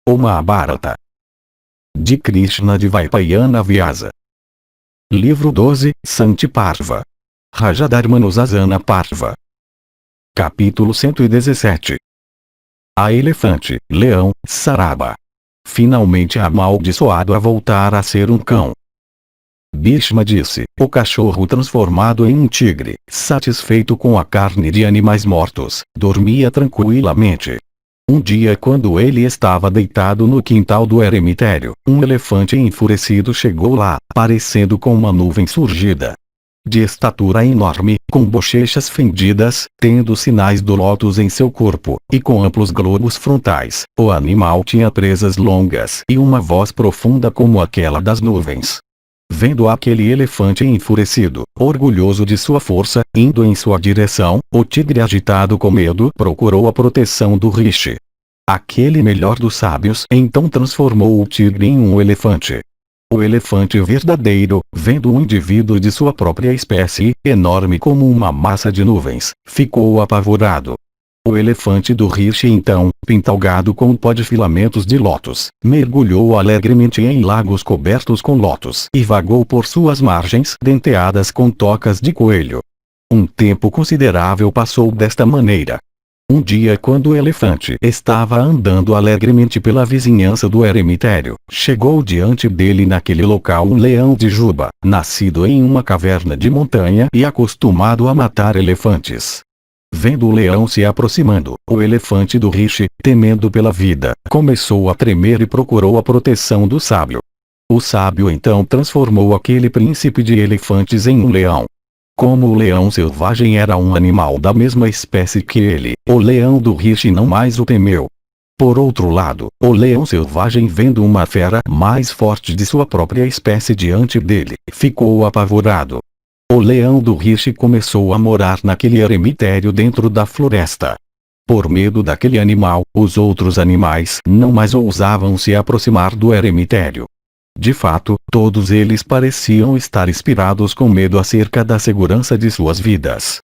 O Mahabharata. De Krishna Dvaipayana Vyasa. Livro 12, Santi Parva. Rajadharmanusasana Parva. Capítulo 117. A elefante, leão, Saraba. Finalmente amaldiçoado a voltar a ser um cão. Bhishma disse: o cachorro transformado em um tigre, satisfeito com a carne de animais mortos, dormia tranquilamente. Um dia, quando ele estava deitado no quintal do eremitério, um elefante enfurecido chegou lá, parecendo com uma nuvem surgida. De estatura enorme, com bochechas fendidas, tendo sinais do lótus em seu corpo, e com amplos globos frontais, o animal tinha presas longas e uma voz profunda como aquela das nuvens. Vendo aquele elefante enfurecido, orgulhoso de sua força, indo em sua direção, o tigre agitado com medo procurou a proteção do rishi. Aquele melhor dos sábios então transformou o tigre em um elefante. O elefante verdadeiro, vendo um indivíduo de sua própria espécie, enorme como uma massa de nuvens, ficou apavorado. O elefante do rishi então, pintalgado com pó de filamentos de lótus, mergulhou alegremente em lagos cobertos com lótus e vagou por suas margens denteadas com tocas de coelho. Um tempo considerável passou desta maneira. Um dia, quando o elefante estava andando alegremente pela vizinhança do eremitério, chegou diante dele naquele local um leão de juba, nascido em uma caverna de montanha e acostumado a matar elefantes. Vendo o leão se aproximando, o elefante do rishi, temendo pela vida, começou a tremer e procurou a proteção do sábio. O sábio então transformou aquele príncipe de elefantes em um leão. Como o leão selvagem era um animal da mesma espécie que ele, o leão do rishi não mais o temeu. Por outro lado, o leão selvagem, vendo uma fera mais forte de sua própria espécie diante dele, ficou apavorado. O leão do rishi começou a morar naquele eremitério dentro da floresta. Por medo daquele animal, os outros animais não mais ousavam se aproximar do eremitério. De fato, todos eles pareciam estar inspirados com medo acerca da segurança de suas vidas.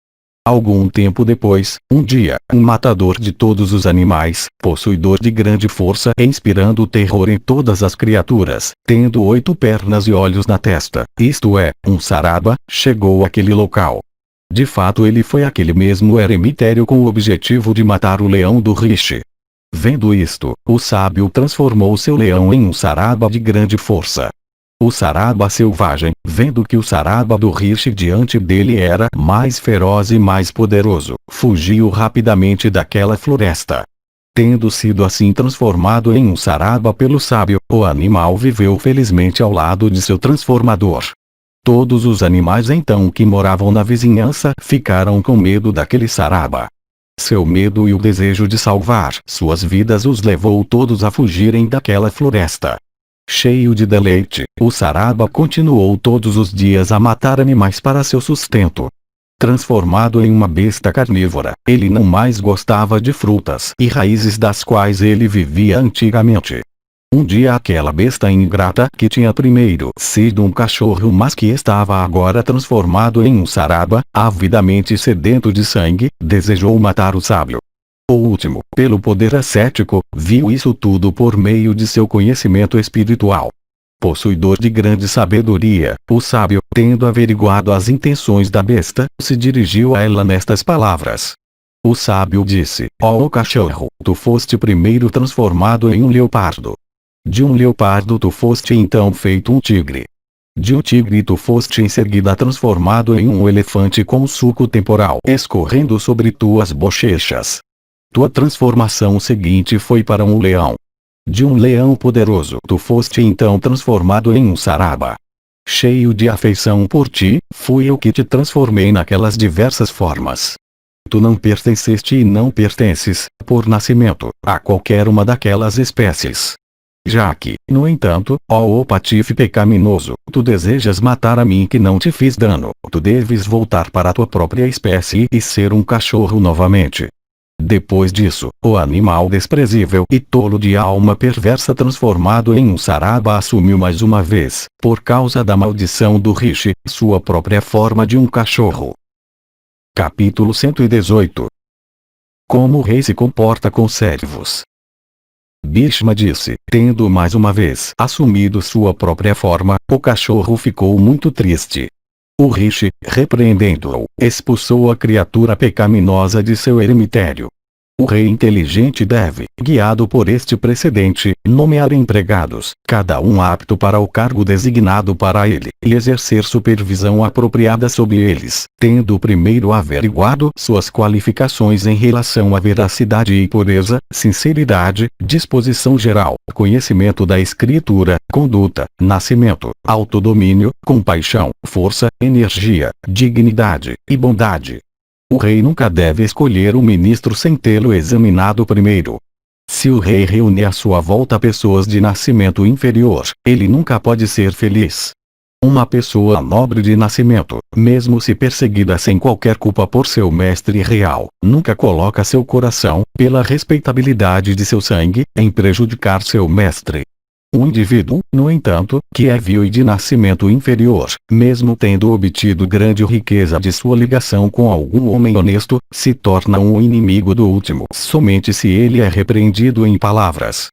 Algum tempo depois, um dia, um matador de todos os animais, possuidor de grande força e inspirando terror em todas as criaturas, tendo 8 pernas e olhos na testa, isto é, um Saraba, chegou àquele local. De fato, ele foi àquele mesmo eremitério com o objetivo de matar o leão do rishi. Vendo isto, o sábio transformou seu leão em um Saraba de grande força. O Saraba selvagem, vendo que o Saraba do rishi diante dele era mais feroz e mais poderoso, fugiu rapidamente daquela floresta. Tendo sido assim transformado em um Saraba pelo sábio, o animal viveu felizmente ao lado de seu transformador. Todos os animais então que moravam na vizinhança ficaram com medo daquele Saraba. Seu medo e o desejo de salvar suas vidas os levou todos a fugirem daquela floresta. Cheio de deleite, o Saraba continuou todos os dias a matar animais para seu sustento. Transformado em uma besta carnívora, ele não mais gostava de frutas e raízes das quais ele vivia antigamente. Um dia aquela besta ingrata, que tinha primeiro sido um cachorro mas que estava agora transformado em um Saraba, avidamente sedento de sangue, desejou matar o sábio. O último, pelo poder ascético, viu isso tudo por meio de seu conhecimento espiritual. Possuidor de grande sabedoria, o sábio, tendo averiguado as intenções da besta, se dirigiu a ela nestas palavras. O sábio disse: ó cachorro, tu foste primeiro transformado em um leopardo. De um leopardo tu foste então feito um tigre. De um tigre tu foste em seguida transformado em um elefante com suco temporal escorrendo sobre tuas bochechas. Tua transformação seguinte foi para um leão. De um leão poderoso tu foste então transformado em um Saraba. Cheio de afeição por ti, fui eu que te transformei naquelas diversas formas. Tu não pertenceste e não pertences, por nascimento, a qualquer uma daquelas espécies. Já que, no entanto, ó patife pecaminoso, tu desejas matar a mim que não te fiz dano, tu deves voltar para a tua própria espécie e ser um cachorro novamente. Depois disso, o animal desprezível e tolo de alma perversa transformado em um Saraba assumiu mais uma vez, por causa da maldição do rishi, sua própria forma de um cachorro. Capítulo 118. Como o rei se comporta com servos. Bhishma disse. Tendo mais uma vez assumido sua própria forma, o cachorro ficou muito triste. O rishi, repreendendo-o, expulsou a criatura pecaminosa de seu eremitério. O rei inteligente deve, guiado por este precedente, nomear empregados, cada um apto para o cargo designado para ele, e exercer supervisão apropriada sobre eles, tendo primeiro averiguado suas qualificações em relação à veracidade e pureza, sinceridade, disposição geral, conhecimento da escritura, conduta, nascimento, autodomínio, compaixão, força, energia, dignidade e bondade. O rei nunca deve escolher um ministro sem tê-lo examinado primeiro. Se o rei reúne à sua volta pessoas de nascimento inferior, ele nunca pode ser feliz. Uma pessoa nobre de nascimento, mesmo se perseguida sem qualquer culpa por seu mestre real, nunca coloca seu coração, pela respeitabilidade de seu sangue, em prejudicar seu mestre. O indivíduo, no entanto, que é vil e de nascimento inferior, mesmo tendo obtido grande riqueza de sua ligação com algum homem honesto, se torna um inimigo do último somente se ele é repreendido em palavras.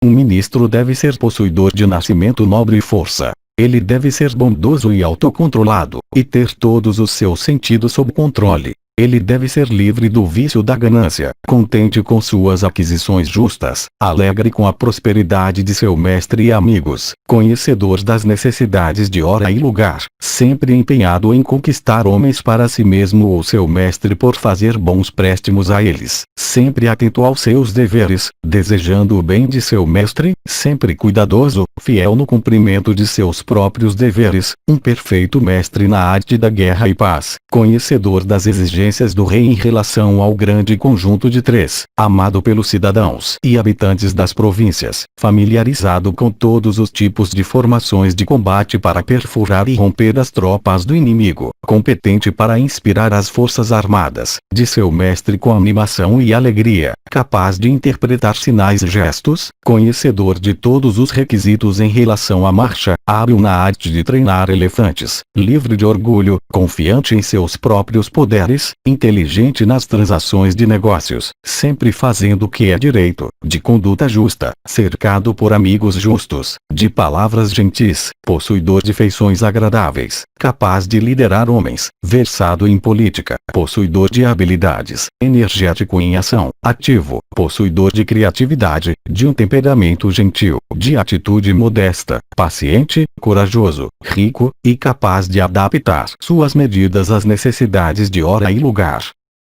Um ministro deve ser possuidor de nascimento nobre e força. Ele deve ser bondoso e autocontrolado, e ter todos os seus sentidos sob controle. Ele deve ser livre do vício da ganância, contente com suas aquisições justas, alegre com a prosperidade de seu mestre e amigos, conhecedor das necessidades de hora e lugar, sempre empenhado em conquistar homens para si mesmo ou seu mestre por fazer bons préstimos a eles, sempre atento aos seus deveres, desejando o bem de seu mestre, sempre cuidadoso, fiel no cumprimento de seus próprios deveres, um perfeito mestre na arte da guerra e paz, conhecedor das exigências do rei em relação ao grande conjunto de três, amado pelos cidadãos e habitantes das províncias, familiarizado com todos os tipos de formações de combate para perfurar e romper as tropas do inimigo, competente para inspirar as forças armadas de seu mestre com animação e alegria, capaz de interpretar sinais e gestos, conhecedor de todos os requisitos em relação à marcha, hábil na arte de treinar elefantes, livre de orgulho, confiante em seus próprios poderes, inteligente nas transações de negócios, sempre fazendo o que é direito, de conduta justa, cercado por amigos justos, de palavras gentis, possuidor de feições agradáveis, capaz de liderar homens, versado em política, possuidor de habilidades, energético em ação, ativo, possuidor de criatividade, de um temperamento gentil, de atitude modesta, paciente, corajoso, rico, e capaz de adaptar suas medidas às necessidades de hora e lugar.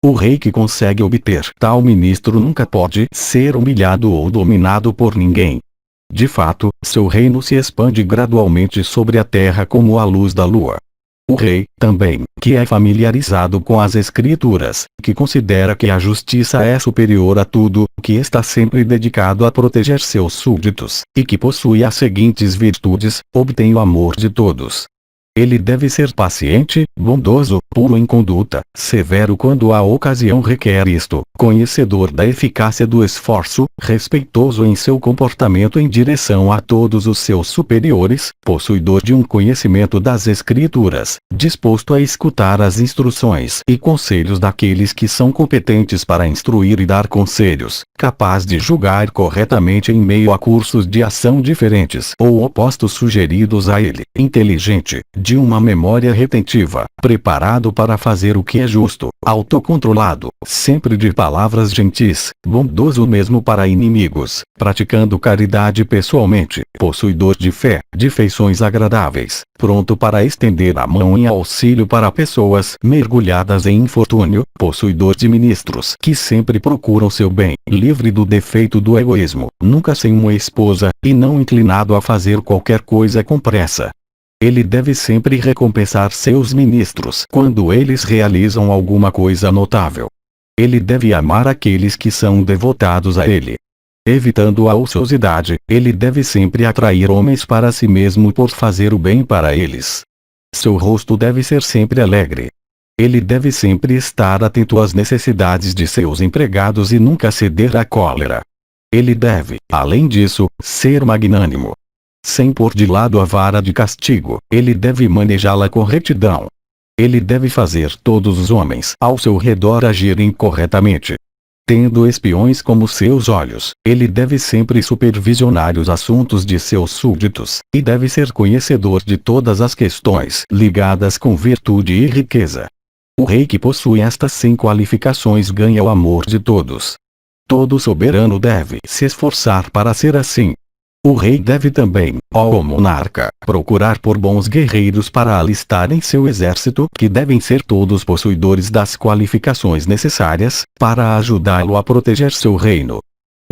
O rei que consegue obter tal ministro nunca pode ser humilhado ou dominado por ninguém. De fato, seu reino se expande gradualmente sobre a terra como a luz da lua. O rei, também, que é familiarizado com as escrituras, que considera que a justiça é superior a tudo, que está sempre dedicado a proteger seus súditos, e que possui as seguintes virtudes, obtém o amor de todos. Ele deve ser paciente, bondoso, puro em conduta, severo quando a ocasião requer isto, conhecedor da eficácia do esforço, respeitoso em seu comportamento em direção a todos os seus superiores, possuidor de um conhecimento das escrituras, disposto a escutar as instruções e conselhos daqueles que são competentes para instruir e dar conselhos, capaz de julgar corretamente em meio a cursos de ação diferentes ou opostos sugeridos a ele, inteligente, de uma memória retentiva, preparado para fazer o que é justo, autocontrolado, sempre de palavras gentis, bondoso mesmo para inimigos, praticando caridade pessoalmente, possuidor de fé, de feições agradáveis, pronto para estender a mão em auxílio para pessoas mergulhadas em infortúnio, possuidor de ministros que sempre procuram seu bem, livre do defeito do egoísmo, nunca sem uma esposa, e não inclinado a fazer qualquer coisa com pressa. Ele deve sempre recompensar seus ministros quando eles realizam alguma coisa notável. Ele deve amar aqueles que são devotados a ele. Evitando a ociosidade, ele deve sempre atrair homens para si mesmo por fazer o bem para eles. Seu rosto deve ser sempre alegre. Ele deve sempre estar atento às necessidades de seus empregados e nunca ceder à cólera. Ele deve, além disso, ser magnânimo. Sem pôr de lado a vara de castigo, ele deve manejá-la com retidão. Ele deve fazer todos os homens ao seu redor agirem corretamente. Tendo espiões como seus olhos, ele deve sempre supervisionar os assuntos de seus súditos, e deve ser conhecedor de todas as questões ligadas com virtude e riqueza. O rei que possui estas 100 qualificações ganha o amor de todos. Todo soberano deve se esforçar para ser assim. O rei deve também, ó monarca, procurar por bons guerreiros para alistar em seu exército, que devem ser todos possuidores das qualificações necessárias, para ajudá-lo a proteger seu reino.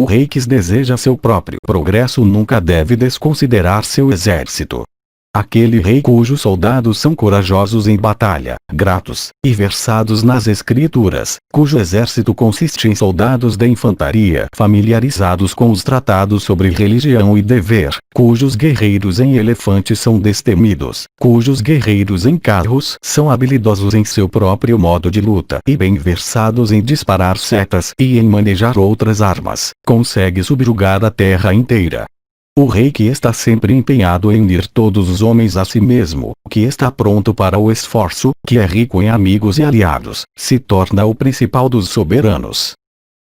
O rei que deseja seu próprio progresso nunca deve desconsiderar seu exército. Aquele rei cujos soldados são corajosos em batalha, gratos, e versados nas escrituras, cujo exército consiste em soldados da infantaria familiarizados com os tratados sobre religião e dever, cujos guerreiros em elefantes são destemidos, cujos guerreiros em carros são habilidosos em seu próprio modo de luta e bem versados em disparar setas e em manejar outras armas, consegue subjugar a terra inteira. O rei que está sempre empenhado em unir todos os homens a si mesmo, que está pronto para o esforço, que é rico em amigos e aliados, se torna o principal dos soberanos.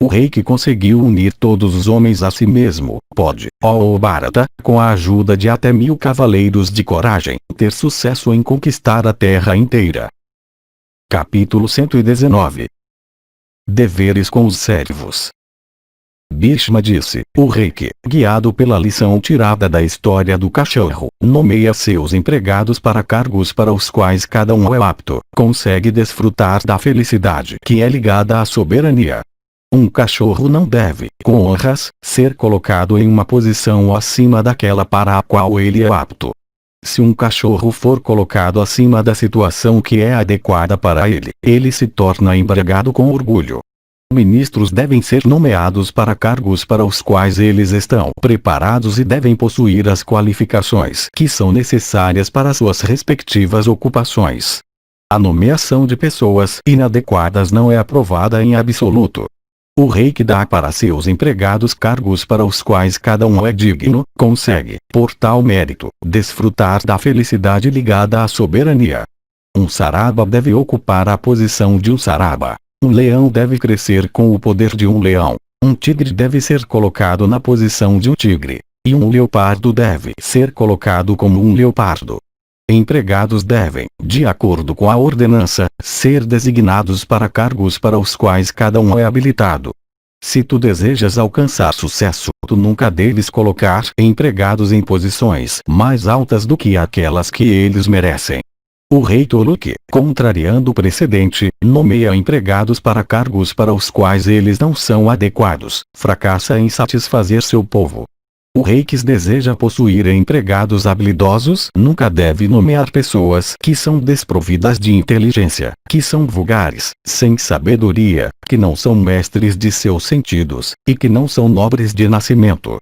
O rei que conseguiu unir todos os homens a si mesmo, pode, ó Bharata, com a ajuda de até 1000 cavaleiros de coragem, ter sucesso em conquistar a terra inteira. Capítulo 119. Deveres com os servos. Bhishma disse, o rei que, guiado pela lição tirada da história do cachorro, nomeia seus empregados para cargos para os quais cada um é apto, consegue desfrutar da felicidade que é ligada à soberania. Um cachorro não deve, com honras, ser colocado em uma posição acima daquela para a qual ele é apto. Se um cachorro for colocado acima da situação que é adequada para ele, ele se torna embriagado com orgulho. Ministros devem ser nomeados para cargos para os quais eles estão preparados e devem possuir as qualificações que são necessárias para suas respectivas ocupações. A nomeação de pessoas inadequadas não é aprovada em absoluto. O rei que dá para seus empregados cargos para os quais cada um é digno, consegue, por tal mérito, desfrutar da felicidade ligada à soberania. Um saraba deve ocupar a posição de um saraba. Um leão deve crescer com o poder de um leão. Um tigre deve ser colocado na posição de um tigre. E um leopardo deve ser colocado como um leopardo. Empregados devem, de acordo com a ordenança, ser designados para cargos para os quais cada um é habilitado. Se tu desejas alcançar sucesso, tu nunca deves colocar empregados em posições mais altas do que aquelas que eles merecem. O rei tolo que, contrariando o precedente, nomeia empregados para cargos para os quais eles não são adequados, fracassa em satisfazer seu povo. O rei que deseja possuir empregados habilidosos nunca deve nomear pessoas que são desprovidas de inteligência, que são vulgares, sem sabedoria, que não são mestres de seus sentidos, e que não são nobres de nascimento.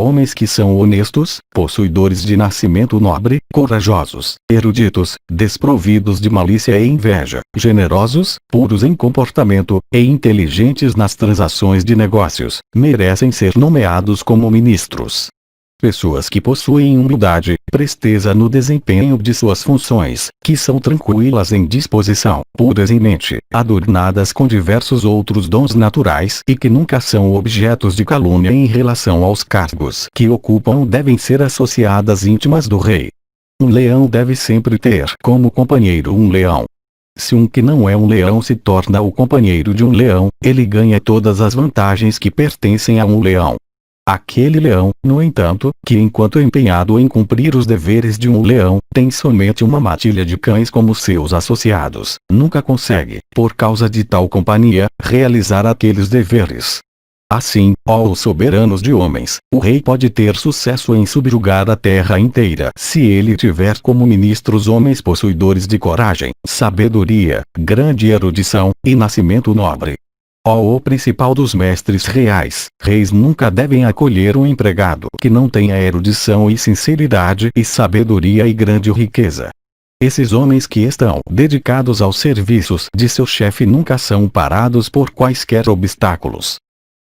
Homens que são honestos, possuidores de nascimento nobre, corajosos, eruditos, desprovidos de malícia e inveja, generosos, puros em comportamento, e inteligentes nas transações de negócios, merecem ser nomeados como ministros. Pessoas que possuem humildade, presteza no desempenho de suas funções, que são tranquilas em disposição, puras em mente, adornadas com diversos outros dons naturais e que nunca são objetos de calúnia em relação aos cargos que ocupam devem ser associadas íntimas do rei. Um leão deve sempre ter como companheiro um leão. Se um que não é um leão se torna o companheiro de um leão, ele ganha todas as vantagens que pertencem a um leão. Aquele leão, no entanto, que enquanto empenhado em cumprir os deveres de um leão, tem somente uma matilha de cães como seus associados, nunca consegue, por causa de tal companhia, realizar aqueles deveres. Assim, ó os soberanos de homens, o rei pode ter sucesso em subjugar a terra inteira se ele tiver como ministros homens possuidores de coragem, sabedoria, grande erudição, e nascimento nobre. Ó o principal dos mestres reais, reis nunca devem acolher um empregado que não tenha erudição e sinceridade e sabedoria e grande riqueza. Esses homens que estão dedicados aos serviços de seu chefe nunca são parados por quaisquer obstáculos.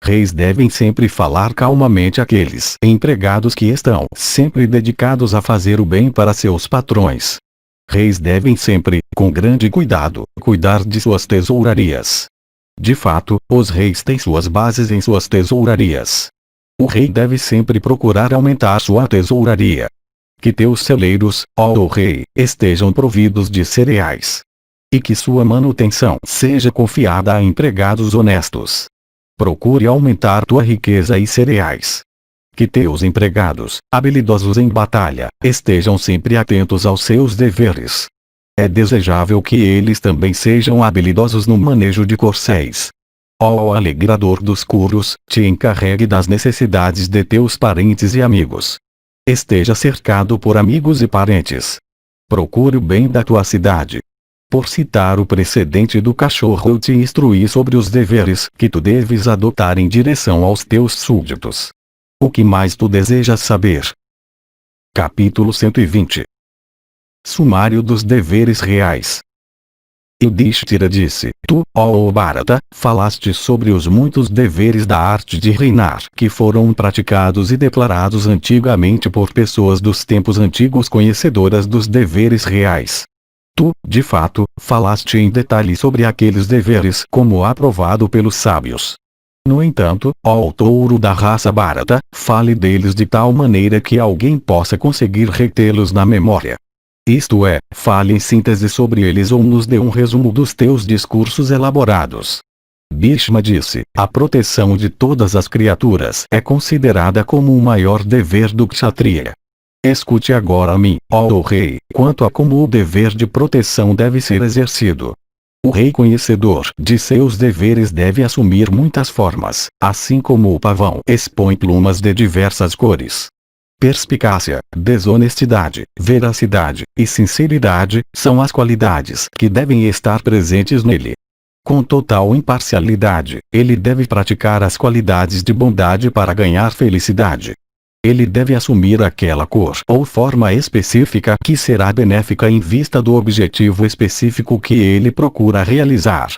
Reis devem sempre falar calmamente àqueles empregados que estão sempre dedicados a fazer o bem para seus patrões. Reis devem sempre, com grande cuidado, cuidar de suas tesourarias. De fato, os reis têm suas bases em suas tesourarias. O rei deve sempre procurar aumentar sua tesouraria. Que teus celeiros, ó rei, estejam providos de cereais. E que sua manutenção seja confiada a empregados honestos. Procure aumentar tua riqueza e cereais. Que teus empregados, habilidosos em batalha, estejam sempre atentos aos seus deveres. É desejável que eles também sejam habilidosos no manejo de corcéis. Ó alegrador dos curos, te encarregue das necessidades de teus parentes e amigos. Esteja cercado por amigos e parentes. Procure o bem da tua cidade. Por citar o precedente do cachorro, eu te instruí sobre os deveres que tu deves adotar em direção aos teus súditos. O que mais tu desejas saber? Capítulo 120. Sumário dos deveres reais. Yudhishthira disse: Tu, ó Bharata, falaste sobre os muitos deveres da arte de reinar que foram praticados e declarados antigamente por pessoas dos tempos antigos conhecedoras dos deveres reais. Tu, de fato, falaste em detalhe sobre aqueles deveres como aprovado pelos sábios. No entanto, ó touro da raça Bharata, fale deles de tal maneira que alguém possa conseguir retê-los na memória. Isto é, fale em síntese sobre eles ou nos dê um resumo dos teus discursos elaborados. Bhishma disse: a proteção de todas as criaturas é considerada como o maior dever do Kshatriya. Escute agora a mim, ó rei, quanto a como o dever de proteção deve ser exercido. O rei conhecedor de seus deveres deve assumir muitas formas, assim como o pavão expõe plumas de diversas cores. Perspicácia, desonestidade, veracidade e sinceridade são as qualidades que devem estar presentes nele. Com total imparcialidade, ele deve praticar as qualidades de bondade para ganhar felicidade. Ele deve assumir aquela cor ou forma específica que será benéfica em vista do objetivo específico que ele procura realizar.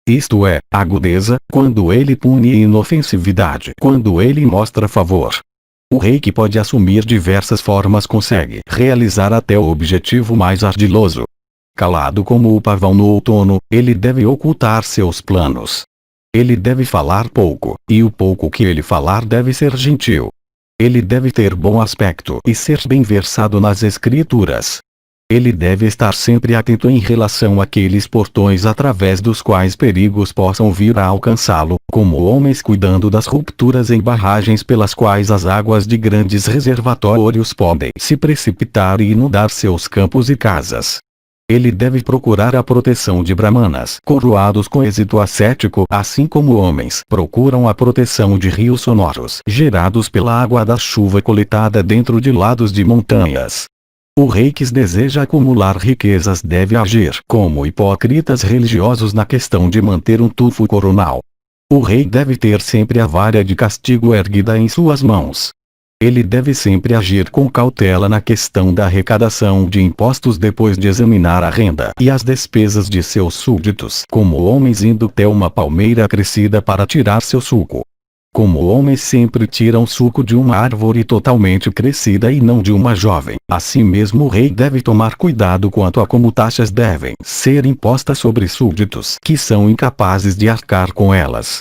Isto é, agudeza, quando ele pune, e inofensividade, quando ele mostra favor. O rei que pode assumir diversas formas consegue realizar até o objetivo mais ardiloso. Calado como o pavão no outono, ele deve ocultar seus planos. Ele deve falar pouco, e o pouco que ele falar deve ser gentil. Ele deve ter bom aspecto e ser bem versado nas escrituras. Ele deve estar sempre atento em relação àqueles portões através dos quais perigos possam vir a alcançá-lo, como homens cuidando das rupturas em barragens pelas quais as águas de grandes reservatórios podem se precipitar e inundar seus campos e casas. Ele deve procurar a proteção de brahmanas coroados com êxito ascético, assim como homens procuram a proteção de rios sonoros gerados pela água da chuva coletada dentro de lados de montanhas. O rei que deseja acumular riquezas deve agir como hipócritas religiosos na questão de manter um tufo coronal. O rei deve ter sempre a vara de castigo erguida em suas mãos. Ele deve sempre agir com cautela na questão da arrecadação de impostos depois de examinar a renda e as despesas de seus súditos, como homens indo até uma palmeira crescida para tirar seu suco. Como homens sempre tiram suco de uma árvore totalmente crescida e não de uma jovem, assim mesmo o rei deve tomar cuidado quanto a como taxas devem ser impostas sobre súditos que são incapazes de arcar com elas.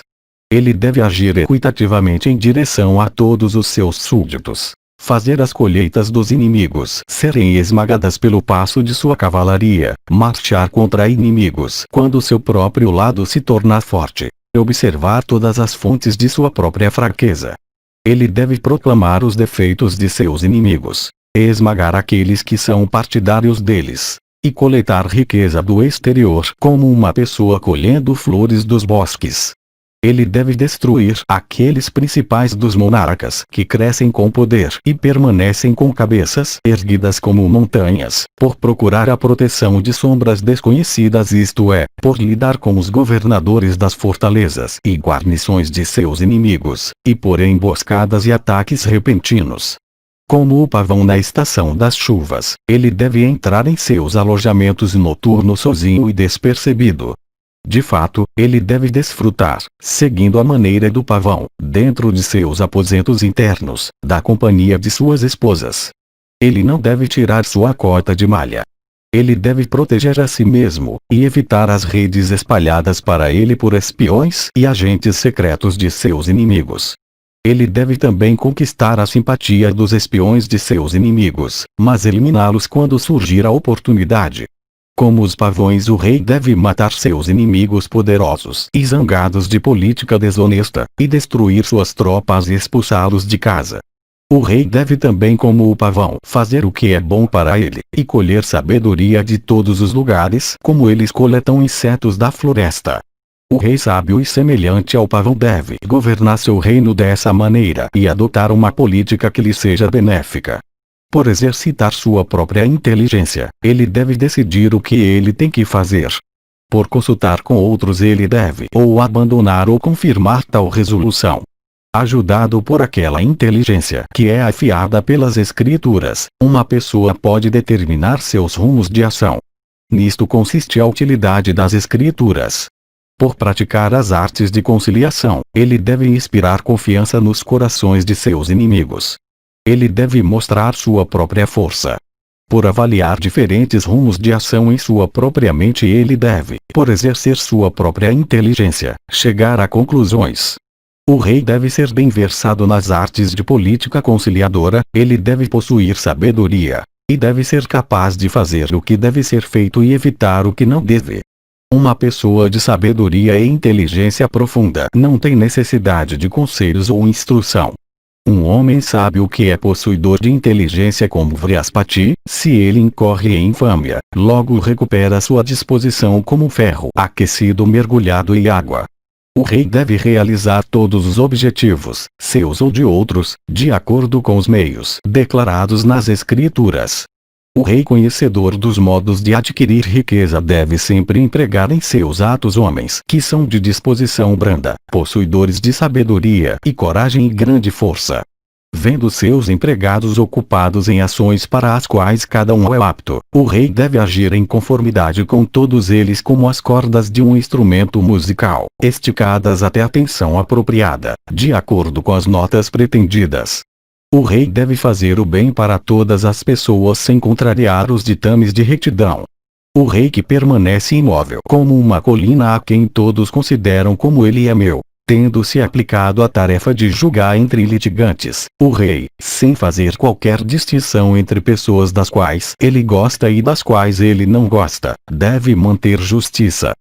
Ele deve agir equitativamente em direção a todos os seus súditos. Fazer as colheitas dos inimigos serem esmagadas pelo passo de sua cavalaria, marchar contra inimigos quando seu próprio lado se tornar forte, observar todas as fontes de sua própria fraqueza. Ele deve proclamar os defeitos de seus inimigos, esmagar aqueles que são partidários deles, e coletar riqueza do exterior como uma pessoa colhendo flores dos bosques. Ele deve destruir aqueles principais dos monarcas que crescem com poder e permanecem com cabeças erguidas como montanhas, por procurar a proteção de sombras desconhecidas, isto é, por lidar com os governadores das fortalezas e guarnições de seus inimigos, e por emboscadas e ataques repentinos. Como o pavão na estação das chuvas, ele deve entrar em seus alojamentos noturnos sozinho e despercebido. De fato, ele deve desfrutar, seguindo a maneira do pavão, dentro de seus aposentos internos, da companhia de suas esposas. Ele não deve tirar sua cota de malha. Ele deve proteger a si mesmo, e evitar as redes espalhadas para ele por espiões e agentes secretos de seus inimigos. Ele deve também conquistar a simpatia dos espiões de seus inimigos, mas eliminá-los quando surgir a oportunidade. Como os pavões, o rei deve matar seus inimigos poderosos e zangados de política desonesta, e destruir suas tropas e expulsá-los de casa. O rei deve também, como o pavão, fazer o que é bom para ele, e colher sabedoria de todos os lugares, como eles coletam insetos da floresta. O rei sábio e semelhante ao pavão deve governar seu reino dessa maneira e adotar uma política que lhe seja benéfica. Por exercitar sua própria inteligência, ele deve decidir o que ele tem que fazer. Por consultar com outros, ele deve ou abandonar ou confirmar tal resolução. Ajudado por aquela inteligência que é afiada pelas escrituras, uma pessoa pode determinar seus rumos de ação. Nisto consiste a utilidade das escrituras. Por praticar as artes de conciliação, ele deve inspirar confiança nos corações de seus inimigos. Ele deve mostrar sua própria força. Por avaliar diferentes rumos de ação em sua própria mente, ele deve, por exercer sua própria inteligência, chegar a conclusões. O rei deve ser bem versado nas artes de política conciliadora, ele deve possuir sabedoria, e deve ser capaz de fazer o que deve ser feito e evitar o que não deve. Uma pessoa de sabedoria e inteligência profunda não tem necessidade de conselhos ou instrução. Um homem sábio que é possuidor de inteligência como Vrihaspati, se ele incorre em infâmia, logo recupera sua disposição como ferro aquecido mergulhado em água. O rei deve realizar todos os objetivos, seus ou de outros, de acordo com os meios declarados nas escrituras. O rei, conhecedor dos modos de adquirir riqueza, deve sempre empregar em seus atos homens que são de disposição branda, possuidores de sabedoria e coragem e grande força. Vendo seus empregados ocupados em ações para as quais cada um é apto, o rei deve agir em conformidade com todos eles como as cordas de um instrumento musical, esticadas até a tensão apropriada, de acordo com as notas pretendidas. O rei deve fazer o bem para todas as pessoas sem contrariar os ditames de retidão. O rei que permanece imóvel como uma colina a quem todos consideram como ele é meu, tendo-se aplicado a tarefa de julgar entre litigantes, o rei, sem fazer qualquer distinção entre pessoas das quais ele gosta e das quais ele não gosta, deve manter justiça.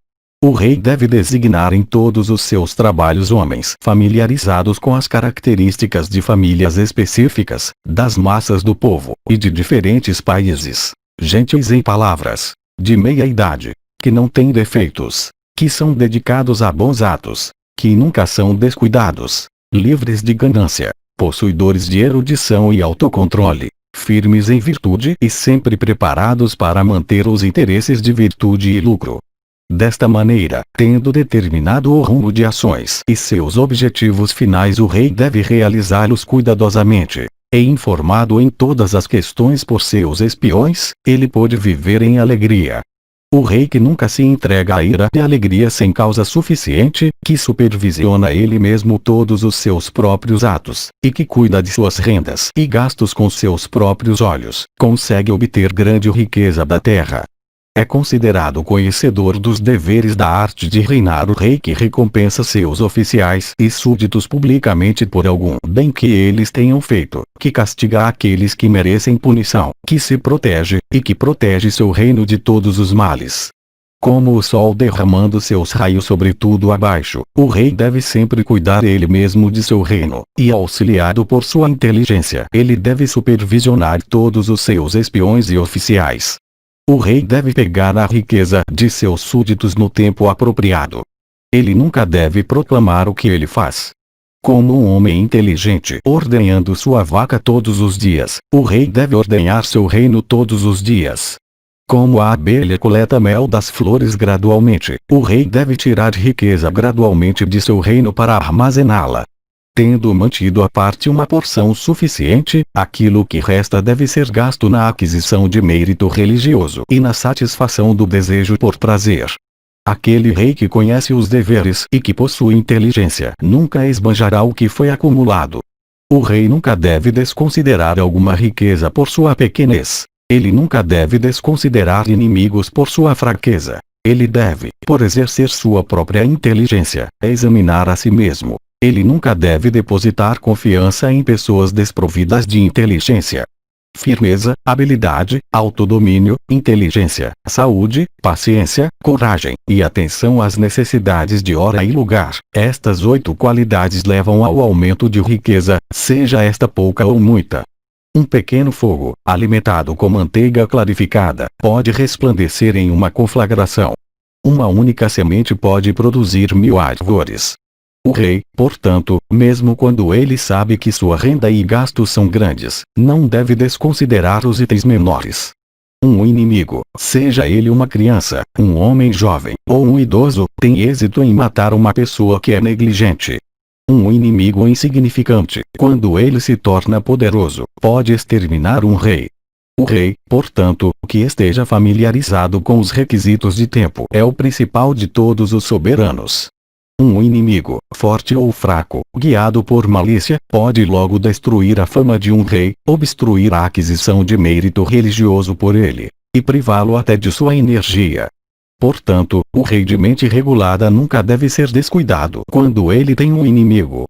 O rei deve designar em todos os seus trabalhos homens familiarizados com as características de famílias específicas, das massas do povo, e de diferentes países, gentis em palavras, de meia idade, que não têm defeitos, que são dedicados a bons atos, que nunca são descuidados, livres de ganância, possuidores de erudição e autocontrole, firmes em virtude e sempre preparados para manter os interesses de virtude e lucro. Desta maneira, tendo determinado o rumo de ações e seus objetivos finais, o rei deve realizá-los cuidadosamente. E informado em todas as questões por seus espiões, ele pôde viver em alegria. O rei que nunca se entrega à ira e alegria sem causa suficiente, que supervisiona ele mesmo todos os seus próprios atos, e que cuida de suas rendas e gastos com seus próprios olhos, consegue obter grande riqueza da terra. É considerado conhecedor dos deveres da arte de reinar o rei que recompensa seus oficiais e súditos publicamente por algum bem que eles tenham feito, que castiga aqueles que merecem punição, que se protege, e que protege seu reino de todos os males. Como o sol derramando seus raios sobre tudo abaixo, o rei deve sempre cuidar ele mesmo de seu reino, e auxiliado por sua inteligência, ele deve supervisionar todos os seus espiões e oficiais. O rei deve pegar a riqueza de seus súditos no tempo apropriado. Ele nunca deve proclamar o que ele faz. Como um homem inteligente ordenhando sua vaca todos os dias, o rei deve ordenhar seu reino todos os dias. Como a abelha coleta mel das flores gradualmente, o rei deve tirar riqueza gradualmente de seu reino para armazená-la. Tendo mantido à parte uma porção suficiente, aquilo que resta deve ser gasto na aquisição de mérito religioso e na satisfação do desejo por prazer. Aquele rei que conhece os deveres e que possui inteligência nunca esbanjará o que foi acumulado. O rei nunca deve desconsiderar alguma riqueza por sua pequenez. Ele nunca deve desconsiderar inimigos por sua fraqueza. Ele deve, por exercer sua própria inteligência, examinar a si mesmo. Ele nunca deve depositar confiança em pessoas desprovidas de inteligência. Firmeza, habilidade, autodomínio, inteligência, saúde, paciência, coragem e atenção às necessidades de hora e lugar. Estas 8 qualidades levam ao aumento de riqueza, seja esta pouca ou muita. Um pequeno fogo, alimentado com manteiga clarificada, pode resplandecer em uma conflagração. Uma única semente pode produzir 1000 árvores. O rei, portanto, mesmo quando ele sabe que sua renda e gastos são grandes, não deve desconsiderar os itens menores. Um inimigo, seja ele uma criança, um homem jovem, ou um idoso, tem êxito em matar uma pessoa que é negligente. Um inimigo insignificante, quando ele se torna poderoso, pode exterminar um rei. O rei, portanto, que esteja familiarizado com os requisitos de tempo, é o principal de todos os soberanos. Um inimigo, forte ou fraco, guiado por malícia, pode logo destruir a fama de um rei, obstruir a aquisição de mérito religioso por ele, e privá-lo até de sua energia. Portanto, o rei de mente regulada nunca deve ser descuidado quando ele tem um inimigo.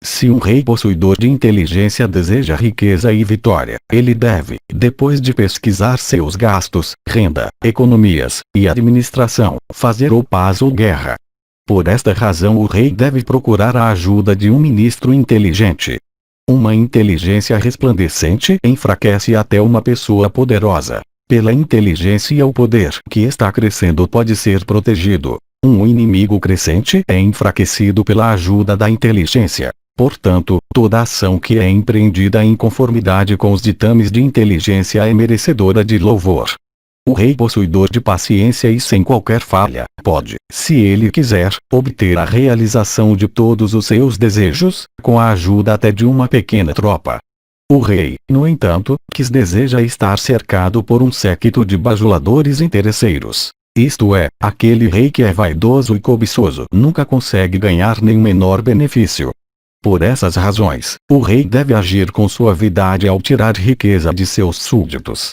Se um rei possuidor de inteligência deseja riqueza e vitória, ele deve, depois de pesquisar seus gastos, renda, economias e administração, fazer ou paz ou guerra. Por esta razão o rei deve procurar a ajuda de um ministro inteligente. Uma inteligência resplandecente enfraquece até uma pessoa poderosa. Pela inteligência e o poder que está crescendo pode ser protegido. Um inimigo crescente é enfraquecido pela ajuda da inteligência. Portanto, toda ação que é empreendida em conformidade com os ditames de inteligência é merecedora de louvor. O rei possuidor de paciência e sem qualquer falha, pode, se ele quiser, obter a realização de todos os seus desejos, com a ajuda até de uma pequena tropa. O rei, no entanto, que deseja estar cercado por um séquito de bajuladores interesseiros. Isto é, aquele rei que é vaidoso e cobiçoso nunca consegue ganhar nem menor benefício. Por essas razões, o rei deve agir com suavidade ao tirar riqueza de seus súditos.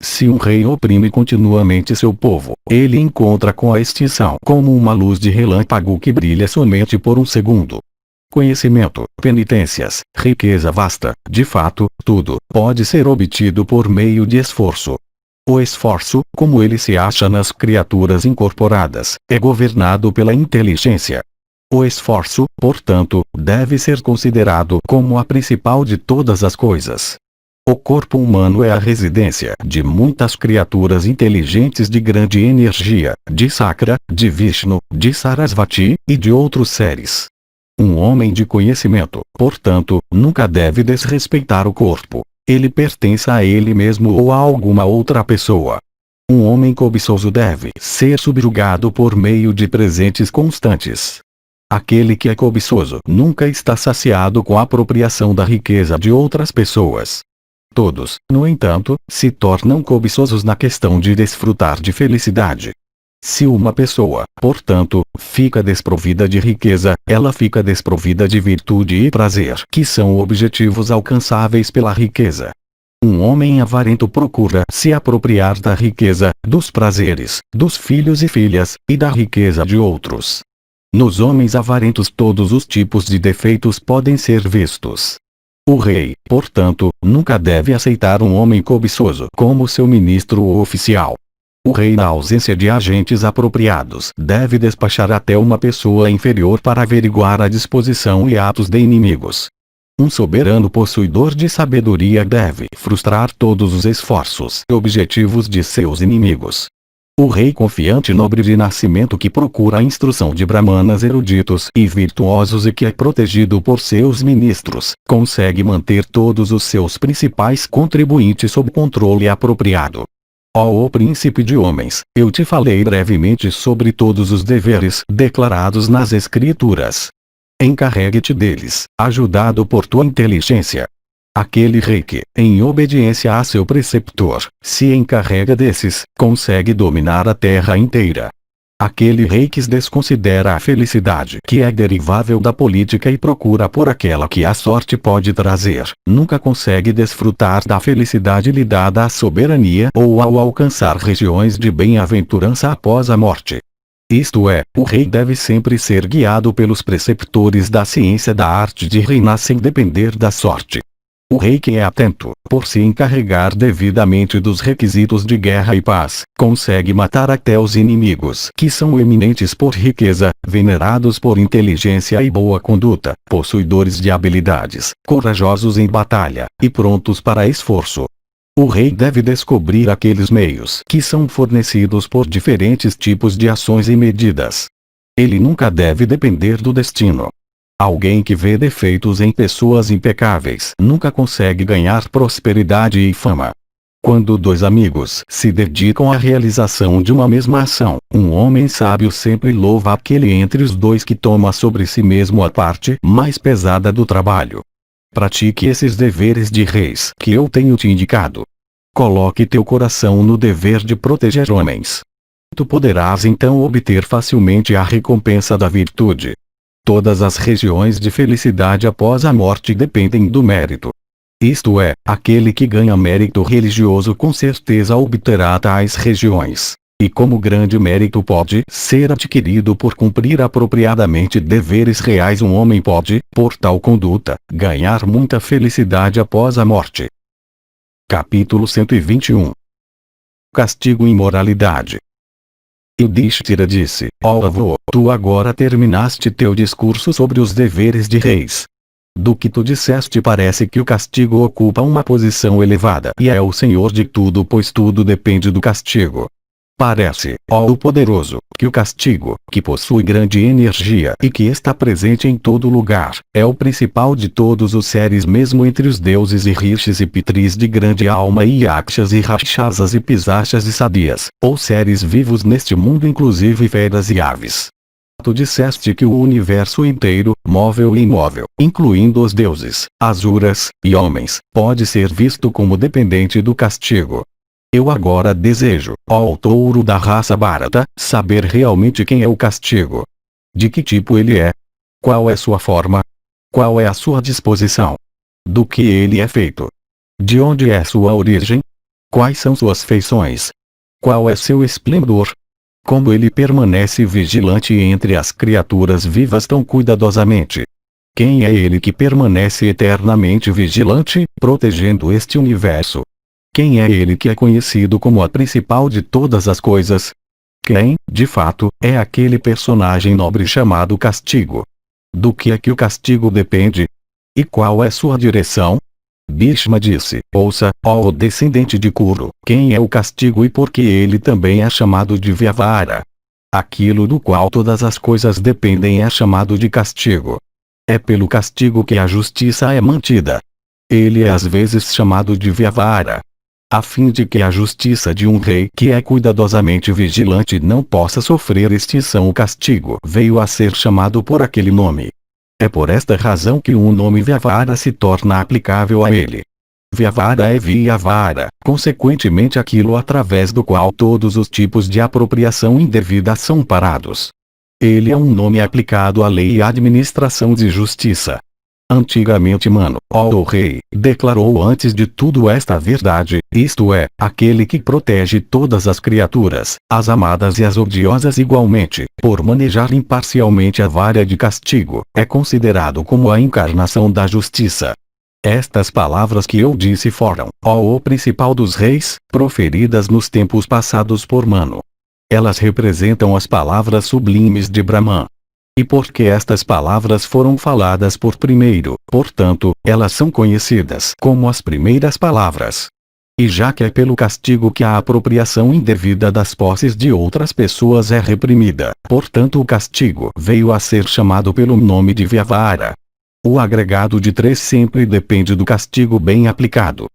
Se um rei oprime continuamente seu povo, ele encontra com a extinção como uma luz de relâmpago que brilha somente por um segundo. Conhecimento, penitências, riqueza vasta, de fato, tudo, pode ser obtido por meio de esforço. O esforço, como ele se acha nas criaturas incorporadas, é governado pela inteligência. O esforço, portanto, deve ser considerado como a principal de todas as coisas. O corpo humano é a residência de muitas criaturas inteligentes de grande energia, de Sakra, de Vishnu, de Sarasvati, e de outros seres. Um homem de conhecimento, portanto, nunca deve desrespeitar o corpo. Ele pertence a ele mesmo ou a alguma outra pessoa. Um homem cobiçoso deve ser subjugado por meio de presentes constantes. Aquele que é cobiçoso nunca está saciado com a apropriação da riqueza de outras pessoas. Todos, no entanto, se tornam cobiçosos na questão de desfrutar de felicidade. Se uma pessoa, portanto, fica desprovida de riqueza, ela fica desprovida de virtude e prazer, que são objetivos alcançáveis pela riqueza. Um homem avarento procura se apropriar da riqueza, dos prazeres, dos filhos e filhas, e da riqueza de outros. Nos homens avarentos todos os tipos de defeitos podem ser vistos. O rei, portanto, nunca deve aceitar um homem cobiçoso como seu ministro ou oficial. O rei, na ausência de agentes apropriados, deve despachar até uma pessoa inferior para averiguar a disposição e atos de inimigos. Um soberano possuidor de sabedoria deve frustrar todos os esforços e objetivos de seus inimigos. O rei confiante nobre de nascimento que procura a instrução de brahmanas eruditos e virtuosos e que é protegido por seus ministros, consegue manter todos os seus principais contribuintes sob controle apropriado. Ó príncipe de homens, eu te falei brevemente sobre todos os deveres declarados nas escrituras. Encarregue-te deles, ajudado por tua inteligência. Aquele rei que, em obediência a seu preceptor, se encarrega desses, consegue dominar a terra inteira. Aquele rei que desconsidera a felicidade que é derivável da política e procura por aquela que a sorte pode trazer, nunca consegue desfrutar da felicidade lhe dada à soberania ou ao alcançar regiões de bem-aventurança após a morte. Isto é, o rei deve sempre ser guiado pelos preceptores da ciência da arte de reinar sem depender da sorte. O rei que é atento, por se encarregar devidamente dos requisitos de guerra e paz, consegue matar até os inimigos que são eminentes por riqueza, venerados por inteligência e boa conduta, possuidores de habilidades, corajosos em batalha, e prontos para esforço. O rei deve descobrir aqueles meios que são fornecidos por diferentes tipos de ações e medidas. Ele nunca deve depender do destino. Alguém que vê defeitos em pessoas impecáveis nunca consegue ganhar prosperidade e fama. Quando dois amigos se dedicam à realização de uma mesma ação, um homem sábio sempre louva aquele entre os dois que toma sobre si mesmo a parte mais pesada do trabalho. Pratique esses deveres de reis que eu tenho te indicado. Coloque teu coração no dever de proteger homens. Tu poderás então obter facilmente a recompensa da virtude. Todas as regiões de felicidade após a morte dependem do mérito. Isto é, aquele que ganha mérito religioso com certeza obterá tais regiões. E como grande mérito pode ser adquirido por cumprir apropriadamente deveres reais, um homem pode, por tal conduta, ganhar muita felicidade após a morte. Capítulo 121. Castigo e imoralidade. Yudhishthira disse: ó avô, tu agora terminaste teu discurso sobre os deveres de reis. Do que tu disseste parece que o castigo ocupa uma posição elevada e é o senhor de tudo, pois tudo depende do castigo. Parece, ó o poderoso, que o castigo, que possui grande energia e que está presente em todo lugar, é o principal de todos os seres, mesmo entre os deuses e rishis e pitris de grande alma e yakshas e rakshasas e pisachas e sadias, ou seres vivos neste mundo, inclusive feras e aves. Tu disseste que o universo inteiro, móvel e imóvel, incluindo os deuses, asuras e homens, pode ser visto como dependente do castigo. Eu agora desejo, ó touro da raça Bharata, saber realmente quem é o castigo. De que tipo ele é? Qual é sua forma? Qual é a sua disposição? Do que ele é feito? De onde é sua origem? Quais são suas feições? Qual é seu esplendor? Como ele permanece vigilante entre as criaturas vivas tão cuidadosamente? Quem é ele que permanece eternamente vigilante, protegendo este universo? Quem é ele que é conhecido como a principal de todas as coisas? Quem, de fato, é aquele personagem nobre chamado castigo? Do que é que o castigo depende? E qual é sua direção? Bhishma disse: ouça, ó descendente de Kuru, quem é o castigo e por que ele também é chamado de Vyavara? Aquilo do qual todas as coisas dependem é chamado de castigo. É pelo castigo que a justiça é mantida. Ele é às vezes chamado de Vyavara, a fim de que a justiça de um rei que é cuidadosamente vigilante não possa sofrer extinção. O castigo veio a ser chamado por aquele nome. É por esta razão que o nome Vyavara se torna aplicável a ele. Vyavara é Vyavara, consequentemente aquilo através do qual todos os tipos de apropriação indevida são parados. Ele é um nome aplicado à lei e à administração de justiça. Antigamente Manu, ó o rei, declarou antes de tudo esta verdade, isto é, aquele que protege todas as criaturas, as amadas e as odiosas igualmente, por manejar imparcialmente a vara de castigo, é considerado como a encarnação da justiça. Estas palavras que eu disse foram, ó o principal dos reis, proferidas nos tempos passados por Manu. Elas representam as palavras sublimes de Brahman. E porque estas palavras foram faladas por primeiro, portanto, elas são conhecidas como as primeiras palavras. E já que é pelo castigo que a apropriação indevida das posses de outras pessoas é reprimida, portanto o castigo veio a ser chamado pelo nome de Vyavara. O agregado de 3 sempre depende do castigo bem aplicado.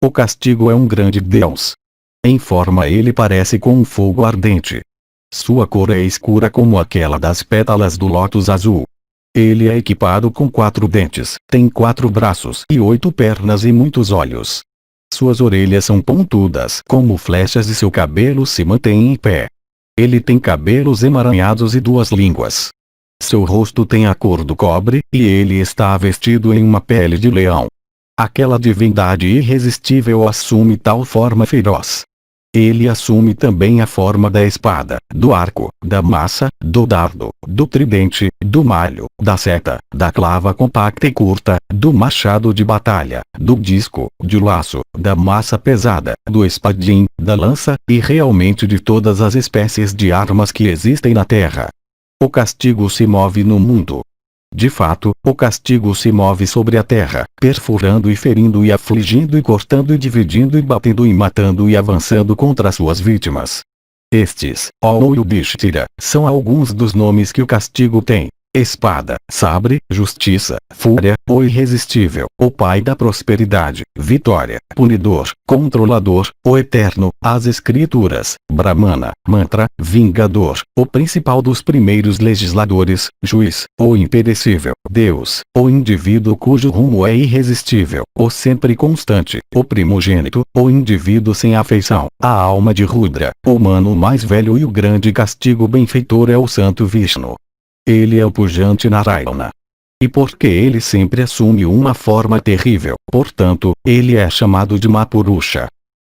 O castigo é um grande Deus. Em forma ele parece com um fogo ardente. Sua cor é escura como aquela das pétalas do lótus azul. Ele é equipado com 4 dentes, tem 4 braços e 8 pernas e muitos olhos. Suas orelhas são pontudas como flechas e seu cabelo se mantém em pé. Ele tem cabelos emaranhados e 2 línguas. Seu rosto tem a cor do cobre, e ele está vestido em uma pele de leão. Aquela divindade irresistível assume tal forma feroz. Ele assume também a forma da espada, do arco, da massa, do dardo, do tridente, do malho, da seta, da clava compacta e curta, do machado de batalha, do disco, do laço, da massa pesada, do espadim, da lança, e realmente de todas as espécies de armas que existem na terra. O castigo se move no mundo. De fato, o castigo se move sobre a terra, perfurando e ferindo e afligindo e cortando e dividindo e batendo e matando e avançando contra suas vítimas. Estes, ó Yudhishthira, são alguns dos nomes que o castigo tem: espada, sabre, justiça, fúria, o irresistível, o pai da prosperidade, vitória, punidor, controlador, o eterno, as escrituras, Brahmana, mantra, vingador, o principal dos primeiros legisladores, juiz, o imperecível, Deus, o indivíduo cujo rumo é irresistível, o sempre constante, o primogênito, o indivíduo sem afeição, a alma de Rudra, o humano mais velho, e o grande castigo benfeitor é o santo Vishnu. Ele é o pujante Narayana. E porque ele sempre assume uma forma terrível, portanto, ele é chamado de Mahapurusha.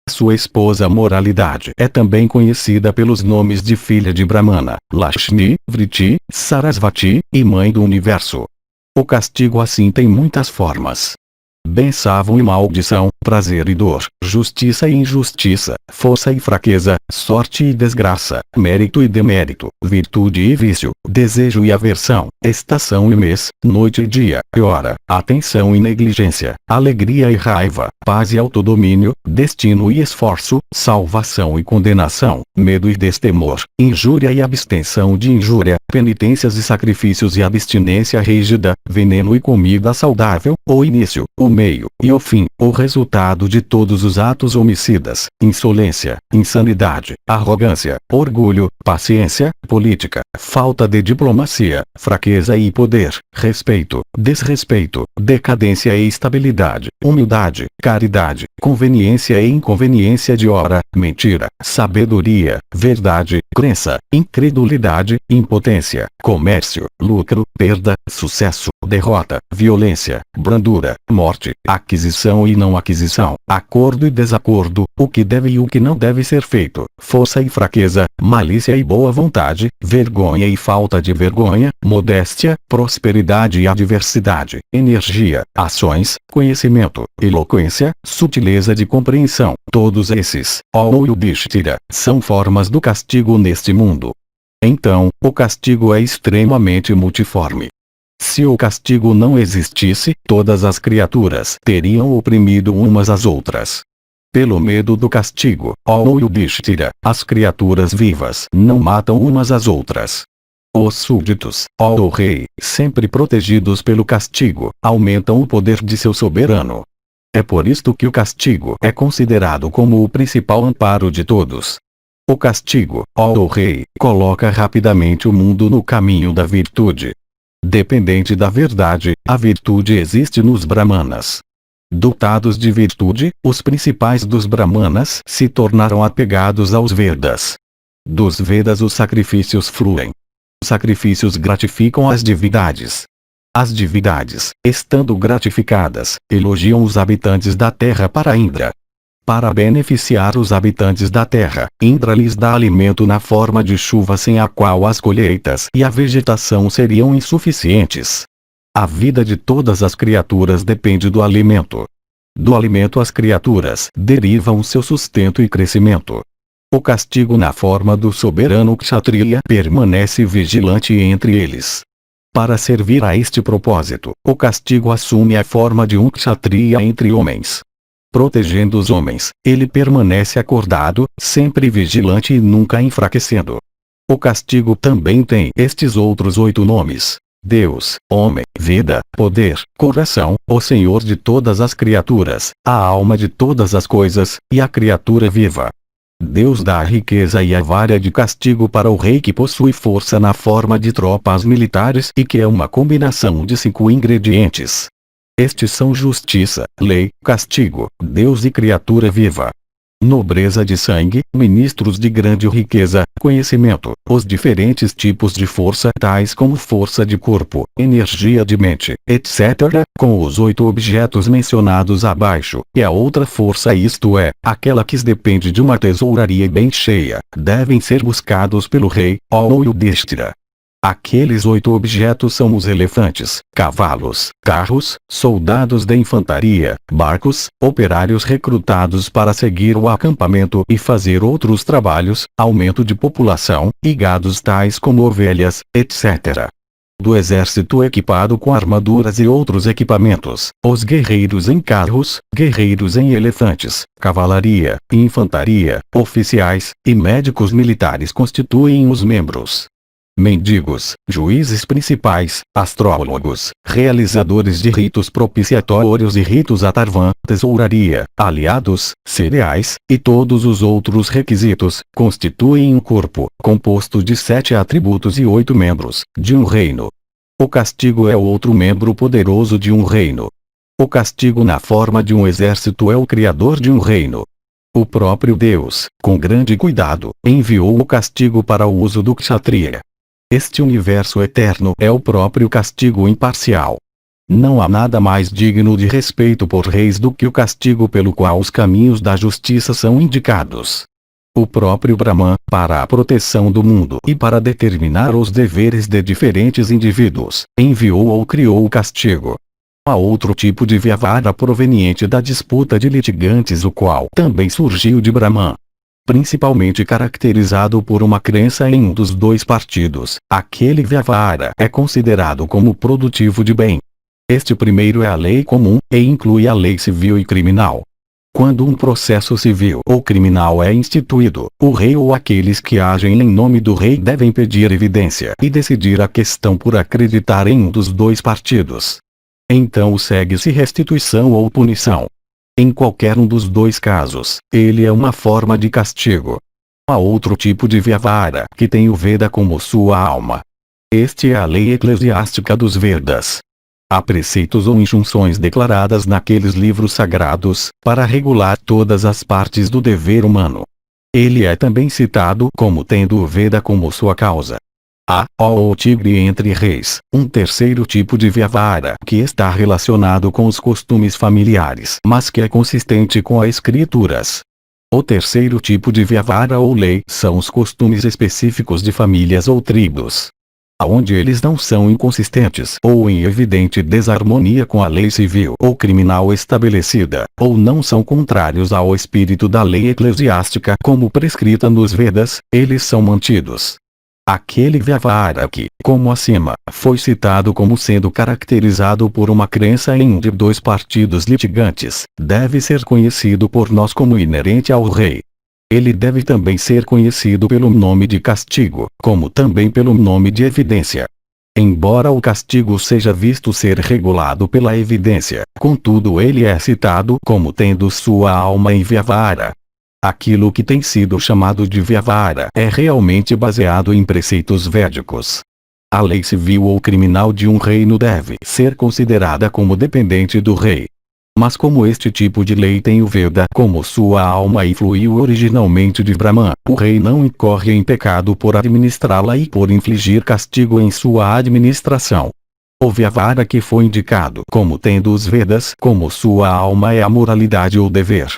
Sua esposa Moralidade é também conhecida pelos nomes de filha de Brahmana, Lakshmi, Vriti, Sarasvati, e mãe do universo. O castigo assim tem muitas formas: bênção e maldição, prazer e dor, justiça e injustiça, força e fraqueza, sorte e desgraça, mérito e demérito, virtude e vício, desejo e aversão, estação e mês, noite e dia, e hora, atenção e negligência, alegria e raiva, paz e autodomínio, destino e esforço, salvação e condenação, medo e destemor, injúria e abstenção de injúria, penitências e sacrifícios e abstinência rígida, veneno e comida saudável, o início, o meio e o fim, o resultado de todos os atos homicidas, insolência, insanidade, arrogância, orgulho, paciência, política, falta de diplomacia, fraqueza e poder, respeito, desrespeito, decadência e estabilidade, humildade, caridade, conveniência e inconveniência de hora, mentira, sabedoria, verdade, crença, incredulidade, impotência, comércio, lucro, perda, sucesso, derrota, violência, brandura, morte, aquisição e não aquisição, acordo e desacordo, o que deve e o que não deve ser feito, força e fraqueza, malícia e boa vontade, vergonha e falta de vergonha, modéstia, prosperidade e adversidade, energia, ações, conhecimento, eloquência, sutileza de compreensão. Todos esses, ó Yudhishthira, são formas do castigo neste mundo. Então, o castigo é extremamente multiforme. Se o castigo não existisse, todas as criaturas teriam oprimido umas às outras. Pelo medo do castigo, ó Yudhishthira, as criaturas vivas não matam umas às outras. Os súditos, ó rei, sempre protegidos pelo castigo, aumentam o poder de seu soberano. É por isto que o castigo é considerado como o principal amparo de todos. O castigo, ó rei, coloca rapidamente o mundo no caminho da virtude. Dependente da verdade, a virtude existe nos Brahmanas. Dotados de virtude, os principais dos Brahmanas se tornaram apegados aos Vedas. Dos Vedas os sacrifícios fluem. Os sacrifícios gratificam as divindades. As divindades, estando gratificadas, elogiam os habitantes da terra para Indra. Para beneficiar os habitantes da terra, Indra lhes dá alimento na forma de chuva, sem a qual as colheitas e a vegetação seriam insuficientes. A vida de todas as criaturas depende do alimento. Do alimento as criaturas derivam seu sustento e crescimento. O castigo na forma do soberano Kshatriya permanece vigilante entre eles. Para servir a este propósito, o castigo assume a forma de um Kshatriya entre homens. Protegendo os homens, ele permanece acordado, sempre vigilante e nunca enfraquecendo. O castigo também tem estes outros 8 nomes: Deus, homem, vida, poder, coração, o Senhor de todas as criaturas, a alma de todas as coisas, e a criatura viva. Deus dá a riqueza e a vara de castigo para o rei que possui força na forma de tropas militares e que é uma combinação de 5 ingredientes. Estes são justiça, lei, castigo, Deus e criatura viva. nobreza de sangue, ministros de grande riqueza, conhecimento, os diferentes tipos de força tais como força de corpo, energia de mente, etc., com os 8 objetos mencionados abaixo, e a outra força, isto é, aquela que depende de uma tesouraria bem cheia, devem ser buscados pelo rei, ó Yudhishthira. Aqueles 8 objetos são os elefantes, cavalos, carros, soldados de infantaria, barcos, operários recrutados para seguir o acampamento e fazer outros trabalhos, aumento de população, e gados tais como ovelhas, etc. Do exército equipado com armaduras e outros equipamentos, os guerreiros em carros, guerreiros em elefantes, cavalaria, infantaria, oficiais, e médicos militares constituem os membros. Mendigos, juízes principais, astrólogos, realizadores de ritos propiciatórios e ritos atarvan, tesouraria, aliados, cereais, e todos os outros requisitos, constituem um corpo, composto de 7 atributos e 8 membros, de um reino. O castigo é o outro membro poderoso de um reino. O castigo na forma de um exército é o criador de um reino. O próprio Deus, com grande cuidado, enviou o castigo para o uso do kshatriya. Este universo eterno é o próprio castigo imparcial. Não há nada mais digno de respeito por reis do que o castigo pelo qual os caminhos da justiça são indicados. O próprio Brahman, para a proteção do mundo e para determinar os deveres de diferentes indivíduos, enviou ou criou o castigo. Há outro tipo de vyavara proveniente da disputa de litigantes, o qual também surgiu de Brahman. Principalmente caracterizado por uma crença em um dos 2 partidos, aquele vyavara é considerado como produtivo de bem. Este primeiro é a lei comum, e inclui a lei civil e criminal. Quando um processo civil ou criminal é instituído, o rei ou aqueles que agem em nome do rei devem pedir evidência e decidir a questão por acreditar em um dos 2 partidos. Então segue-se restituição ou punição. Em qualquer um dos 2 casos, ele é uma forma de castigo. Há outro tipo de vyavara que tem o Veda como sua alma. Este é a lei eclesiástica dos Vedas. Há preceitos ou injunções declaradas naqueles livros sagrados, para regular todas as partes do dever humano. Ele é também citado como tendo o Veda como sua causa. Há, ó tigre entre reis, um terceiro tipo de vyavara que está relacionado com os costumes familiares, mas que é consistente com as escrituras. O terceiro tipo de vyavara ou lei são os costumes específicos de famílias ou tribos. Aonde eles não são inconsistentes ou em evidente desarmonia com a lei civil ou criminal estabelecida, ou não são contrários ao espírito da lei eclesiástica como prescrita nos Vedas, eles são mantidos. Aquele vyavara que, como acima, foi citado como sendo caracterizado por uma crença em um de 2 partidos litigantes, deve ser conhecido por nós como inerente ao rei. Ele deve também ser conhecido pelo nome de castigo, como também pelo nome de evidência. Embora o castigo seja visto ser regulado pela evidência, contudo ele é citado como tendo sua alma em vyavara. Aquilo que tem sido chamado de vyavara é realmente baseado em preceitos védicos. A lei civil ou criminal de um reino deve ser considerada como dependente do rei. Mas como este tipo de lei tem o Veda como sua alma e fluiu originalmente de Brahman, o rei não incorre em pecado por administrá-la e por infligir castigo em sua administração. O vyavara que foi indicado como tendo os Vedas como sua alma é a moralidade ou dever.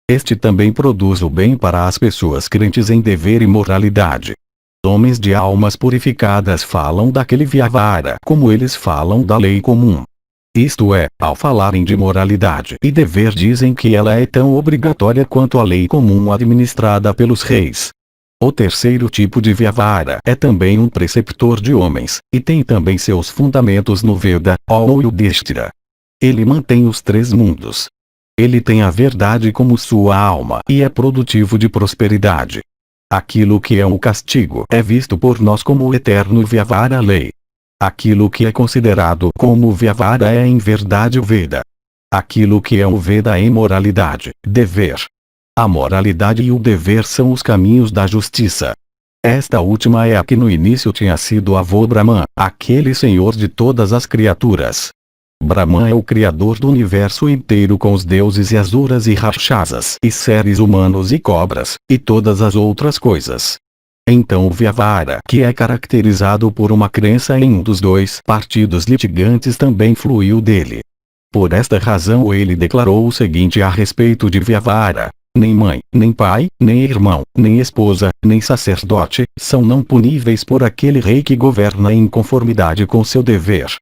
Este também produz o bem para as pessoas crentes em dever e moralidade. Homens de almas purificadas falam daquele vyavara como eles falam da lei comum. Isto é, ao falarem de moralidade e dever dizem que ela é tão obrigatória quanto a lei comum administrada pelos reis. O terceiro tipo de vyavara é também um preceptor de homens, e tem também seus fundamentos no Veda, ó Yudhishthira. Ele mantém os 3 mundos. Ele tem a verdade como sua alma e é produtivo de prosperidade. Aquilo que é um castigo é visto por nós como o eterno vyavara lei. Aquilo que é considerado como vyavara é em verdade o Veda. Aquilo que é o Veda é imoralidade, dever. A moralidade e o dever são os caminhos da justiça. Esta última é a que no início tinha sido avô Brahman, aquele senhor de todas as criaturas. Brahman é o criador do universo inteiro com os deuses e asuras e rakshasas e seres humanos e cobras, e todas as outras coisas. Então o Vyavahara, que é caracterizado por uma crença em um dos dois partidos litigantes, também fluiu dele. Por esta razão ele declarou o seguinte a respeito de Vyavahara: nem mãe, nem pai, nem irmão, nem esposa, nem sacerdote, são não puníveis por aquele rei que governa em conformidade com seu dever.